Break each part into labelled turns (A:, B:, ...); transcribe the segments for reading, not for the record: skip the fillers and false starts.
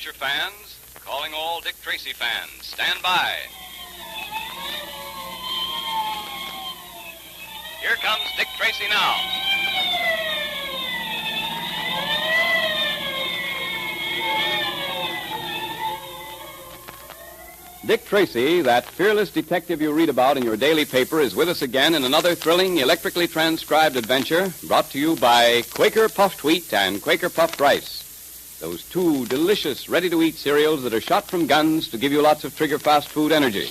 A: adventure fans, calling all Dick Tracy fans. Stand by. Here comes Dick Tracy now.
B: Dick Tracy, that fearless detective you read about in your daily paper, is with us again in another thrilling, electrically transcribed adventure brought to you by Quaker Puffed Wheat and Quaker Puffed Rice. Those two delicious, ready-to-eat cereals that are shot from guns to give you lots of trigger-fast food energy.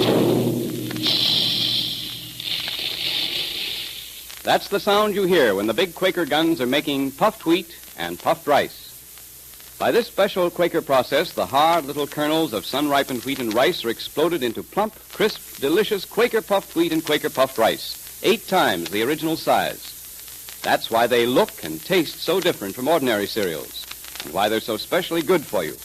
B: That's the sound you hear when the big Quaker guns are making puffed wheat and puffed rice. By this special Quaker process, the hard little kernels of sun-ripened wheat and rice are exploded into plump, crisp, delicious Quaker puffed wheat and Quaker puffed rice, 8 times the original size. That's why they look and taste so different from ordinary cereals, and why they're so specially good for you.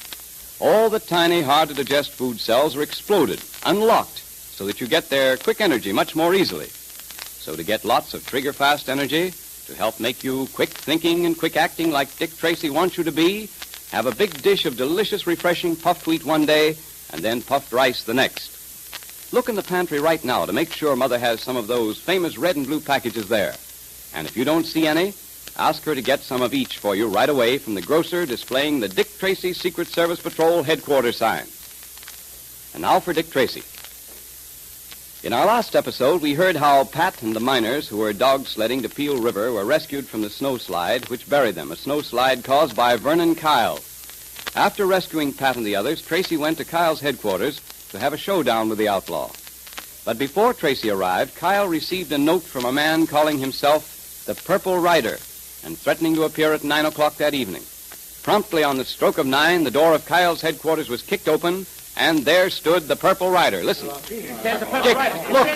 B: All the tiny, hard-to-digest food cells are exploded, unlocked, so that you get their quick energy much more easily. So to get lots of trigger-fast energy, to help make you quick-thinking and quick-acting like Dick Tracy wants you to be, have a big dish of delicious, refreshing puffed wheat one day, and then puffed rice the next. Look in the pantry right now to make sure Mother has some of those famous red and blue packages there. And if you don't see any, ask her to get some of each for you right away from the grocer displaying the Dick Tracy Secret Service Patrol headquarters sign. And now for Dick Tracy. In our last episode, we heard how Pat and the miners who were dog sledding to Peel River were rescued from the snowslide which buried them, a snowslide caused by Vernon Kyle. After rescuing Pat and the others, Tracy went to Kyle's headquarters to have a showdown with the outlaw. But before Tracy arrived, Kyle received a note from a man calling himself the Purple Rider and threatening to appear at 9 o'clock that evening. Promptly on the stroke of 9, the door of Kyle's headquarters was kicked open, and there stood the Purple Rider. Listen.
C: Dick, look.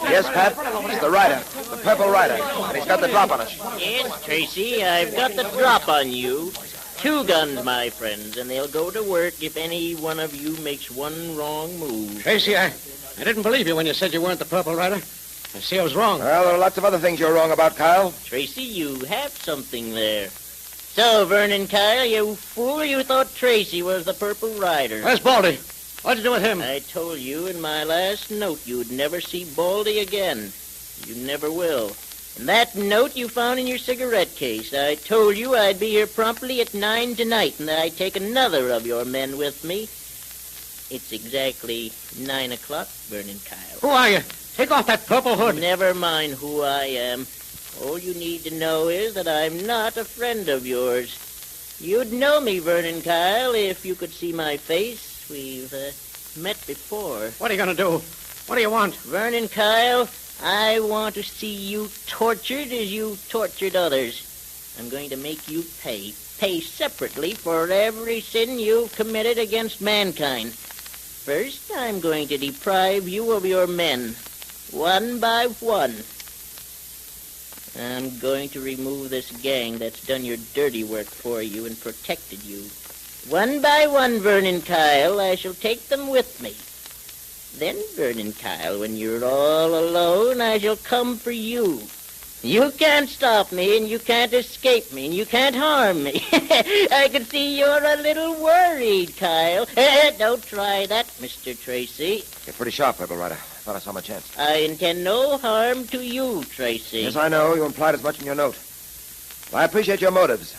C: Yes, Pat, it's the Rider, the Purple Rider, and he's got the drop on us.
D: Yes, Tracy, I've got the drop on you. 2 guns, my friends, and they'll go to work if any one of you makes one wrong move.
E: Tracy, I didn't believe you when you said you weren't the Purple Rider. I see I was wrong.
C: Well, there are lots of other things you're wrong about, Kyle.
D: Tracy, you have something there. So, Vernon Kyle, you fool, you thought Tracy was the Purple Rider.
E: Where's Baldy? What'd you do with him?
D: I told you in my last note you'd never see Baldy again. You never will. And that note you found in your cigarette case. I told you I'd be here promptly at 9 tonight, and that I'd take another of your men with me. It's exactly 9 o'clock, Vernon Kyle.
E: Who are you? Take off that purple hood.
D: Never mind who I am. All you need to know is that I'm not a friend of yours. You'd know me, Vernon Kyle, if you could see my face. We've met before.
E: What are you going to do? What do you want?
D: Vernon Kyle, I want to see you tortured as you tortured others. I'm going to make you pay. Pay separately for every sin you've committed against mankind. First, I'm going to deprive you of your men, one by one. I'm going to remove this gang that's done your dirty work for you and protected you. One by one, Vernon Kyle, I shall take them with me. Then, Vernon Kyle, when you're all alone, I shall come for you. You can't stop me, and you can't escape me, and you can't harm me. I can see you're a little worried, Kyle. Don't try that, Mr. Tracy.
C: You're pretty sharp, Purple Rider. I thought I saw my chance.
D: I intend no harm to you, Tracy.
C: Yes, I know. You implied as much in your note. Well, I appreciate your motives.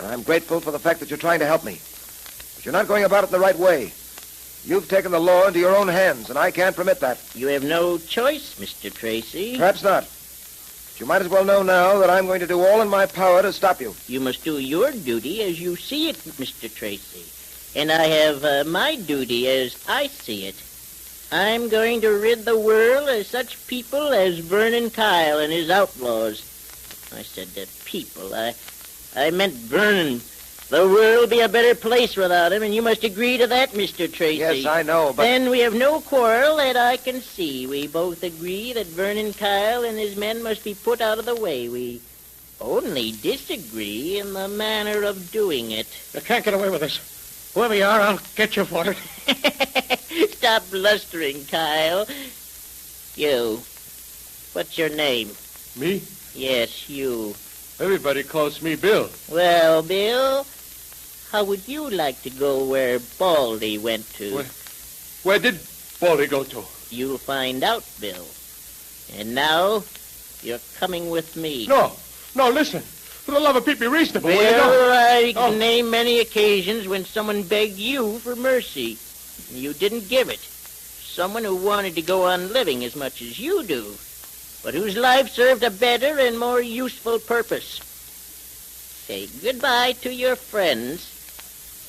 C: I'm grateful for the fact that you're trying to help me. But you're not going about it the right way. You've taken the law into your own hands, and I can't permit that.
D: You have no choice, Mr. Tracy.
C: Perhaps not. But you might as well know now that I'm going to do all in my power to stop you.
D: You must do your duty as you see it, Mr. Tracy. And I have my duty as I see it. I'm going to rid the world of such people as Vernon Kyle and his outlaws. I said that people. I meant Vernon. The world will be a better place without him, and you must agree to that, Mr. Tracy.
C: Yes, I know, but...
D: Then we have no quarrel that I can see. We both agree that Vernon Kyle and his men must be put out of the way. We only disagree in the manner of doing it.
E: You can't get away with this. Whoever you are, I'll get you for it.
D: Stop blustering, Kyle. You. What's your name?
F: Me?
D: Yes, you.
F: Everybody calls me Bill.
D: Well, Bill, how would you like to go where Baldy went to?
F: Where did Baldy go to?
D: You'll find out, Bill. And now, you're coming with me.
F: No, listen. For the love of Pete, be reasonable. will you
D: Bill,
F: not?
D: I can name many occasions when someone begged you for mercy. And you didn't give it. Someone who wanted to go on living as much as you do, but whose life served a better and more useful purpose. Say goodbye to your friends.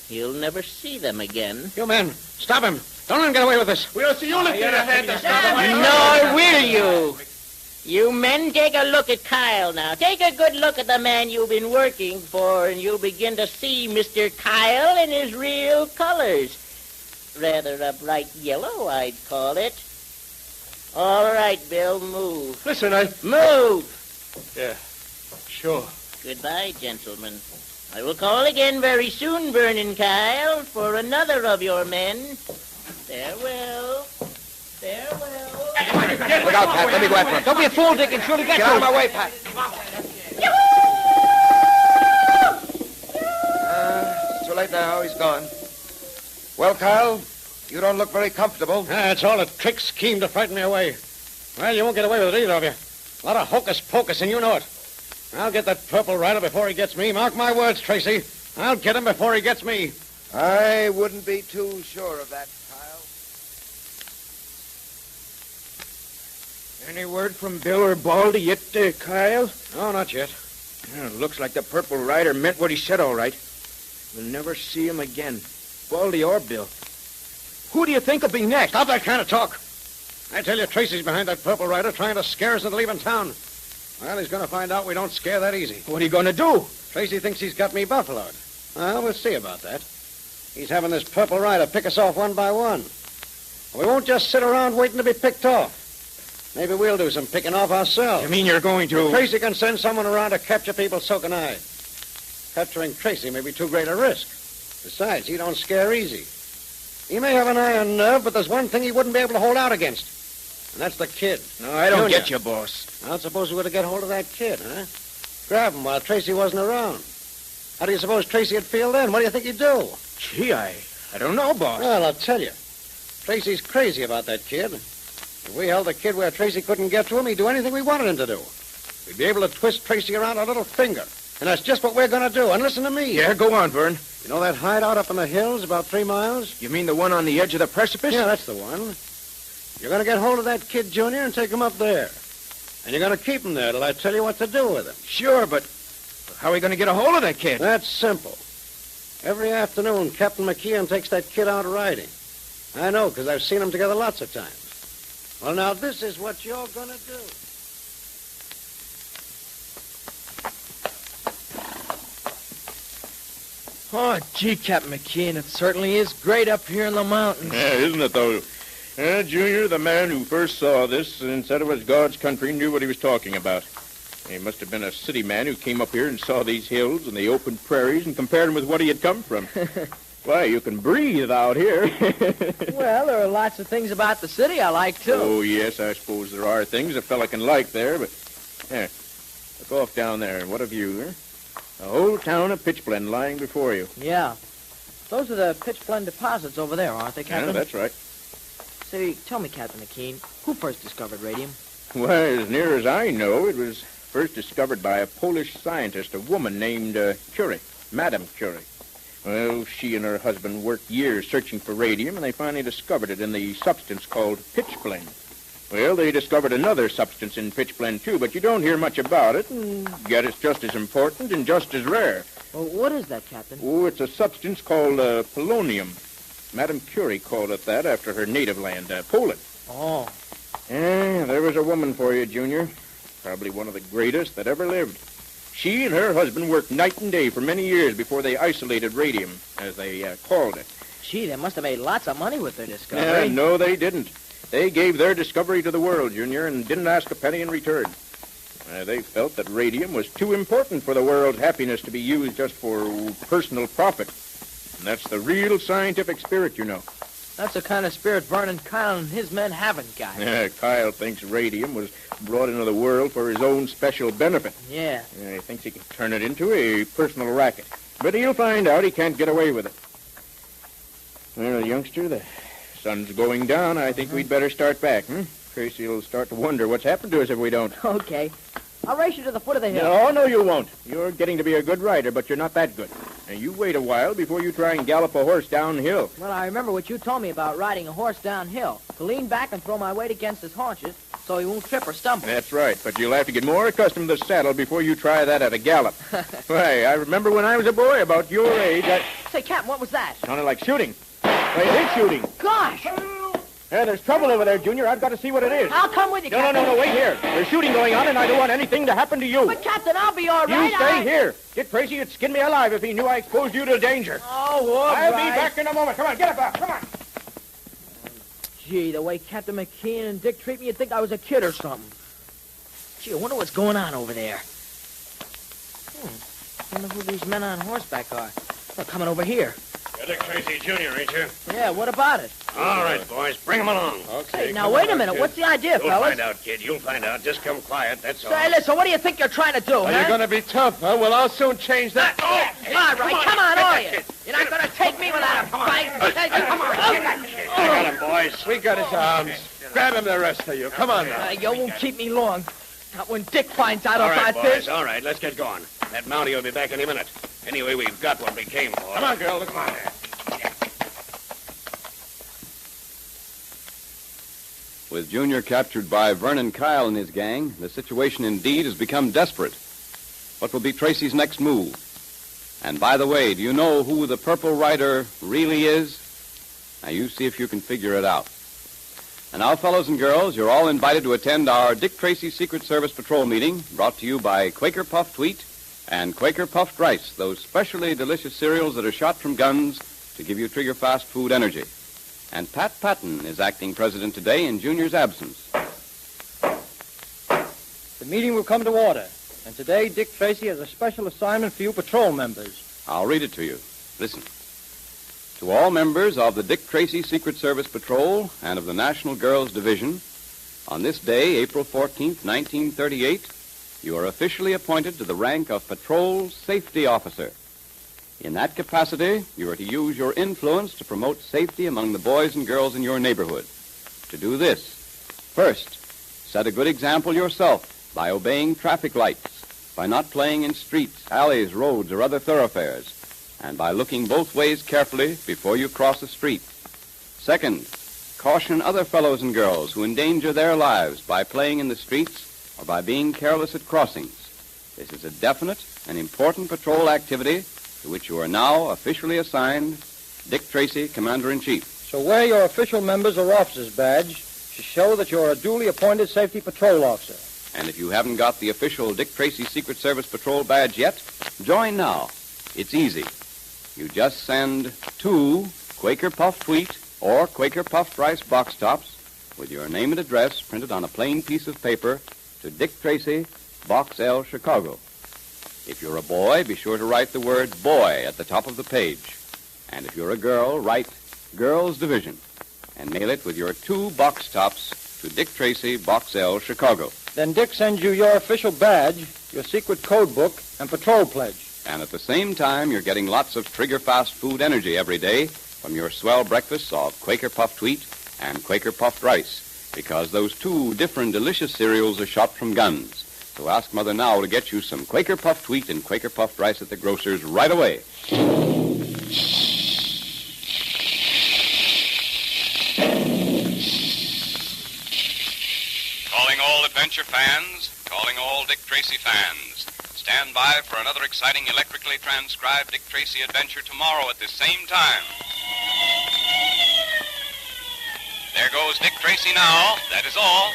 D: You'll never see them again.
E: You men, stop him. Don't let him get away with this.
F: We'll see you lift your hand.
D: Nor will you. You men, take a look at Kyle now. Take a good look at the man you've been working for, and you'll begin to see Mr. Kyle in his real colors. Rather a bright yellow, I'd call it. All right, Bill, move.
F: Listen,
D: Move!
F: Yeah, sure.
D: Goodbye, gentlemen. I will call again very soon, Vernon Kyle, for another of your men. Farewell. Farewell.
C: Look out, Pat. Let me go after him.
E: Don't be a fool, Dick, and surely get
C: Get
E: to
C: out of
E: him.
C: my way, Pat. It's too late now. He's gone. Well, Kyle, you don't look very comfortable.
E: It's all a trick scheme to frighten me away. Well, you won't get away with it, either of you. A lot of hocus-pocus, and you know it. I'll get that Purple Rider before he gets me. Mark my words, Tracy. I'll get him before he gets me.
C: I wouldn't be too sure of that, Kyle.
G: Any word from Bill or Baldy yet, Kyle?
E: No, not yet.
G: Looks like the Purple Rider meant what he said, all right. We'll never see him again, Baldy or Bill. Who do you think will be next?
E: Stop that kind of talk. I tell you, Tracy's behind that Purple Rider trying to scare us into leaving town. Well, he's going to find out we don't scare that easy.
G: What are you going to do?
E: Tracy thinks he's got me buffaloed. Well, we'll see about that. He's having this Purple Rider pick us off one by one. We won't just sit around waiting to be picked off. Maybe we'll do some picking off ourselves.
G: You mean you're going to...
E: If Tracy can send someone around to capture people, so can I. Capturing Tracy may be too great a risk. Besides, he don't scare easy. He may have an iron nerve, but there's one thing he wouldn't be able to hold out against. And that's the kid.
G: No, I don't
E: Junior.
G: get you, boss.
E: Now, suppose we were to get hold of that kid, huh? Grab him while Tracy wasn't around. How do you suppose Tracy would feel then? What do you think he'd do?
G: Gee, I don't know, boss.
E: Well, I'll tell you. Tracy's crazy about that kid. If we held the kid where Tracy couldn't get to him, he'd do anything we wanted him to do. We'd be able to twist Tracy around a little finger. And that's just what we're going to do. And listen to me.
G: Yeah, go on, Vern.
E: You know that hideout up in the hills about 3 miles?
G: You mean the one on the edge of the precipice?
E: Yeah, that's the one. You're going to get hold of that kid, Junior, and take him up there. And you're going to keep him there till I tell you what to do with him.
G: Sure, but how are we going to get a hold of that kid?
E: That's simple. Every afternoon, Captain McKeon takes that kid out riding. I know, because I've seen them together lots of times. Well, now, this is what you're going to do.
H: Oh, gee, Captain McKeon, it certainly is great up here in the mountains.
I: Yeah, isn't it, though? Junior, the man who first saw this and said it was God's country, knew what he was talking about. He must have been a city man who came up here and saw these hills and the open prairies and compared them with what he had come from. Why, you can breathe out here.
H: Well, there are lots of things about the city I like, too.
I: Oh, yes, I suppose there are things a fella can like there, but... Here, look off down there. What a view, huh? The whole town of Pitchblende lying before you.
H: Yeah. Those are the Pitchblende deposits over there, aren't they, Captain?
I: Yeah, that's right.
H: Say, tell me, Captain McKean, who first discovered radium?
I: Well, as near as I know, it was first discovered by a Polish scientist, a woman named Curie, Madame Curie. Well, she and her husband worked years searching for radium, and they finally discovered it in the substance called pitchblende. Well, they discovered another substance in pitchblende, too, but you don't hear much about it, and yet it's just as important and just as rare.
H: Well, what is that, Captain?
I: Oh, it's a substance called polonium. Madame Curie called it that after her native land, Poland.
H: Oh.
I: Yeah, there was a woman for you, Junior. Probably one of the greatest that ever lived. She and her husband worked night and day for many years before they isolated radium, as they called it.
H: Gee, they must have made lots of money with their discovery.
I: No, they didn't. They gave their discovery to the world, Junior, and didn't ask a penny in return. They felt that radium was too important for the world's happiness to be used just for personal profit. And that's the real scientific spirit, you know.
H: That's the kind of spirit Vernon Kyle and his men haven't got.
I: Kyle thinks radium was brought into the world for his own special benefit.
H: Yeah.
I: He thinks he can turn it into a personal racket. But he'll find out he can't get away with it. Well, youngster, the sun's going down. I think we'd better start back, Tracy will start to wonder what's happened to us if we don't.
H: Okay. I'll race you to the foot of the hill.
I: No, you won't. You're getting to be a good rider, but you're not that good. Now, you wait a while before you try and gallop a horse downhill.
H: Well, I remember what you told me about riding a horse downhill. To lean back and throw my weight against his haunches so he won't trip or stumble.
I: That's right, but you'll have to get more accustomed to the saddle before you try that at a gallop. Why, I remember when I was a boy about your age,
H: Say, Captain, what was that?
I: sounded like shooting. Why, it is shooting.
H: Gosh!
I: Yeah, there's trouble over there, Junior. I've got to see what it is.
H: I'll come with you,
I: No,
H: Captain.
I: wait here. There's shooting going on, and I don't want anything to happen to you.
H: But, Captain, I'll be all right.
I: You stay here. Dick Tracy would skin me alive if he knew I exposed you to danger.
H: Oh, all
I: I'll
H: right.
I: be back in a moment. Come on, get up there. Come on.
H: Gee, the way Captain McKean and Dick treat me, you'd think I was a kid or something. Gee, I wonder what's going on over there. Wonder who these men on horseback are. They're coming over here.
E: You're Dick Tracy, Jr., ain't you?
H: Yeah, what about it?
E: All right, boys, bring him along.
H: Hey, now, wait a minute. What's the idea,
E: You'll
H: fellas?
E: find out, kid. You'll find out. Just come quiet, that's all.
H: Say, listen, what do you think you're trying to do,
F: Are
H: huh?
F: you going to be tough, huh? Well, I'll soon change that.
H: All right, come on, all you. You're not going to take me without a fight. Come on.
E: I got him, boys.
F: We got his arms. Grab him, the rest of you. Come on now.
H: You won't keep me long. Not when Dick finds out
E: All right,
H: about
E: boys,
H: this.
E: all right. Let's get going. That Mountie will be back any minute. Anyway, we've got what we came for.
F: Come on, girl. Look on.
B: With Junior captured by Vernon Kyle and his gang, the situation indeed has become desperate. What will be Tracy's next move? And by the way, do you know who the Purple Rider really is? Now, you see if you can figure it out. And now, fellows and girls, you're all invited to attend our Dick Tracy Secret Service Patrol meeting, brought to you by Quaker Puffed Wheat and Quaker Puffed Rice, those specially delicious cereals that are shot from guns to give you trigger-fast food energy. And Pat Patton is acting president today in Junior's absence.
J: The meeting will come to order. And today, Dick Tracy has a special assignment for you patrol members.
B: I'll read it to you. Listen. To all members of the Dick Tracy Secret Service Patrol and of the National Girls Division, on this day, April 14th, 1938, you are officially appointed to the rank of Patrol Safety Officer. In that capacity, you are to use your influence to promote safety among the boys and girls in your neighborhood. To do this, first, set a good example yourself by obeying traffic lights, by not playing in streets, alleys, roads, or other thoroughfares, and by looking both ways carefully before you cross a street. Second, caution other fellows and girls who endanger their lives by playing in the streets or by being careless at crossings. This is a definite and important patrol activity to which you are now officially assigned Dick Tracy, Commander-in-Chief.
J: So wear your official members or officers badge to show that you're a duly appointed safety patrol officer.
B: And if you haven't got the official Dick Tracy Secret Service Patrol badge yet, join now. It's easy. You just send 2 Quaker Puffed Wheat or Quaker Puffed Rice box tops with your name and address printed on a plain piece of paper to Dick Tracy, Box L, Chicago. If you're a boy, be sure to write the word boy at the top of the page. And if you're a girl, write Girls Division and mail it with your 2 box tops to Dick Tracy, Box L, Chicago.
J: Then Dick sends you your official badge, your secret code book, and patrol pledge.
B: And at the same time, you're getting lots of trigger-fast food energy every day from your swell breakfasts of Quaker Puffed Wheat and Quaker Puffed Rice, because those 2 different delicious cereals are shot from guns. So ask Mother now to get you some Quaker Puffed Wheat and Quaker Puffed Rice at the grocer's right away.
A: Calling all adventure fans, calling all Dick Tracy fans. Stand by for another exciting electrically transcribed Dick Tracy adventure tomorrow at the same time. There goes Dick Tracy now. That is all.